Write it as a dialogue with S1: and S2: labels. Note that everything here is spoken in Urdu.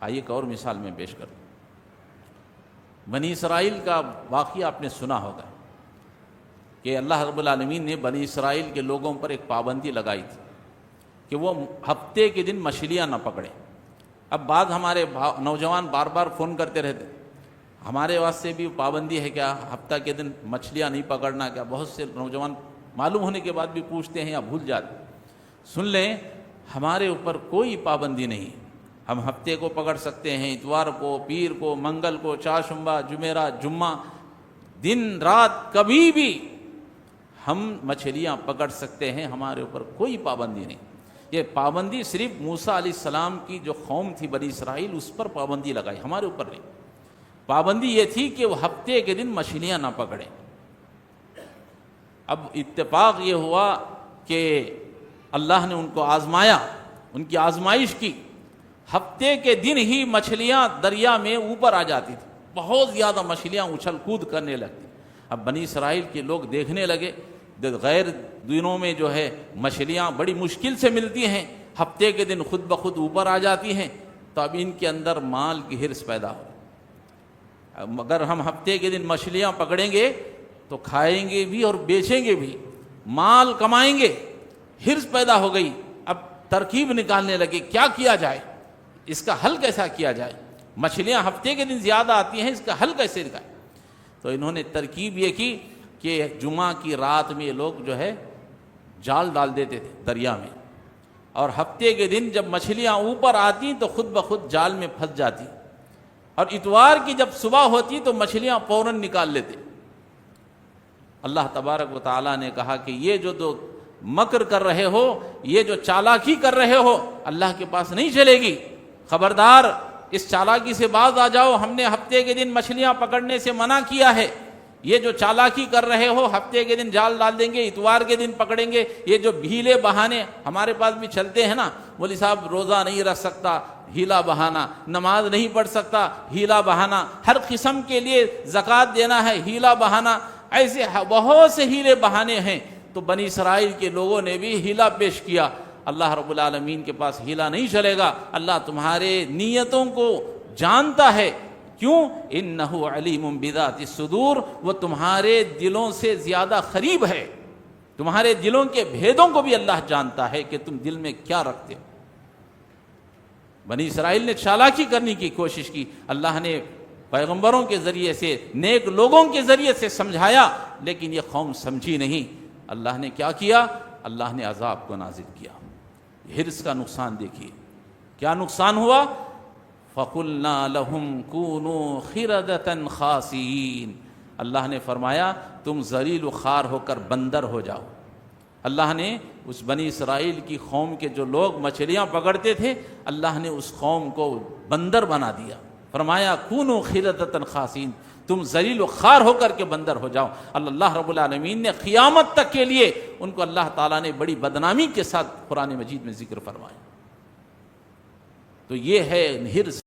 S1: آئیے ایک اور مثال میں پیش کروں. بنی اسرائیل کا واقعہ آپ نے سنا ہوگا کہ اللہ رب العالمین نے بنی اسرائیل کے لوگوں پر ایک پابندی لگائی تھی کہ وہ ہفتے کے دن مچھلیاں نہ پکڑیں. اب بعض ہمارے نوجوان بار بار فون کرتے رہتے ہمارے واسطے بھی پابندی ہے کیا, ہفتہ کے دن مچھلیاں نہیں پکڑنا کیا؟ بہت سے نوجوان معلوم ہونے کے بعد بھی پوچھتے ہیں یا بھول جاتے. سن لیں, ہمارے اوپر کوئی پابندی نہیں. ہم ہفتے کو پکڑ سکتے ہیں, اتوار کو, پیر کو, منگل کو, چہارشنبہ, جمعرات, جمعہ, دن رات کبھی بھی ہم مچھلیاں پکڑ سکتے ہیں. ہمارے اوپر کوئی پابندی نہیں. یہ پابندی صرف موسیٰ علیہ السلام کی جو قوم تھی بنی اسرائیل, اس پر پابندی لگائی, ہمارے اوپر نہیں. پابندی یہ تھی کہ وہ ہفتے کے دن مچھلیاں نہ پکڑیں. اب اتفاق یہ ہوا کہ اللہ نے ان کو آزمایا, ان کی آزمائش کی. ہفتے کے دن ہی مچھلیاں دریا میں اوپر آ جاتی تھی, بہت زیادہ مچھلیاں اچھل کود کرنے لگتی. اب بنی اسرائیل کے لوگ دیکھنے لگے غیر دنوں میں جو ہے مچھلیاں بڑی مشکل سے ملتی ہیں, ہفتے کے دن خود بخود اوپر آ جاتی ہیں. تو اب ان کے اندر مال کی حرص پیدا ہو. اگر ہم ہفتے کے دن مچھلیاں پکڑیں گے تو کھائیں گے بھی اور بیچیں گے بھی, مال کمائیں گے. حرص پیدا ہو گئی. اب ترکیب نکالنے لگے کیا کیا جائے, اس کا حل کیسا کیا جائے. مچھلیاں ہفتے کے دن زیادہ آتی ہیں, اس کا حل کیسے نکالیں. تو انہوں نے ترکیب یہ کی کہ جمعہ کی رات میں یہ لوگ جو ہے جال ڈال دیتے تھے دریا میں, اور ہفتے کے دن جب مچھلیاں اوپر آتی تو خود بخود جال میں پھنس جاتی, اور اتوار کی جب صبح ہوتی تو مچھلیاں فوراً نکال لیتے. اللہ تبارک و تعالیٰ نے کہا کہ یہ جو مکر کر رہے ہو, یہ جو چالاکی کر رہے ہو, اللہ کے پاس نہیں چلے گی. خبردار, اس چالاکی سے باز آ جاؤ. ہم نے ہفتے کے دن مچھلیاں پکڑنے سے منع کیا ہے. یہ جو چالاکی کر رہے ہو, ہفتے کے دن جال ڈال دیں گے, اتوار کے دن پکڑیں گے, یہ جو ہیلے بہانے ہمارے پاس بھی چلتے ہیں نا, مولوی صاحب روزہ نہیں رکھ سکتا, ہیلا بہانا, نماز نہیں پڑھ سکتا, ہیلا بہانا, ہر قسم کے لیے زکوٰۃ دینا ہے, ہیلا بہانا, ایسے بہت سے ہیلے بہانے ہیں. تو بنی اسرائیل کے لوگوں نے بھی ہیلا پیش کیا. اللہ رب العالمین کے پاس ہیلا نہیں چلے گا. اللہ تمہارے نیتوں کو جانتا ہے. کیوں؟ انہ علیم بذات الصدور, وہ تمہارے دلوں سے زیادہ قریب ہے. تمہارے دلوں کے بھیدوں کو بھی اللہ جانتا ہے کہ تم دل میں کیا رکھتے ہو. بنی اسرائیل نے چالاکی کرنے کی کوشش کی. اللہ نے پیغمبروں کے ذریعے سے, نیک لوگوں کے ذریعے سے سمجھایا, لیکن یہ قوم سمجھی نہیں. اللہ نے کیا کیا؟ اللہ نے عذاب کو نازل کیا. حرص کا نقصان دیکھیے کیا نقصان ہوا. فَقُلْنَا لَهُمْ كُونُوا خِرَدَةً خَاسِئِينَ, اللہ نے فرمایا تم ذلیل و خوار ہو کر بندر ہو جاؤ. اللہ نے اس بنی اسرائیل کی قوم کے جو لوگ مچھلیاں پکڑتے تھے, اللہ نے اس قوم کو بندر بنا دیا. فرمایا کونوا خِرَدَةً خَاسِئِينَ, تم ذلیل و خوار ہو کر کے بندر ہو جاؤ. اللہ رب العالمین نے قیامت تک کے لیے ان کو اللہ تعالیٰ نے بڑی بدنامی کے ساتھ قرآن مجید میں ذکر فرمایا. تو یہ ہے حرص.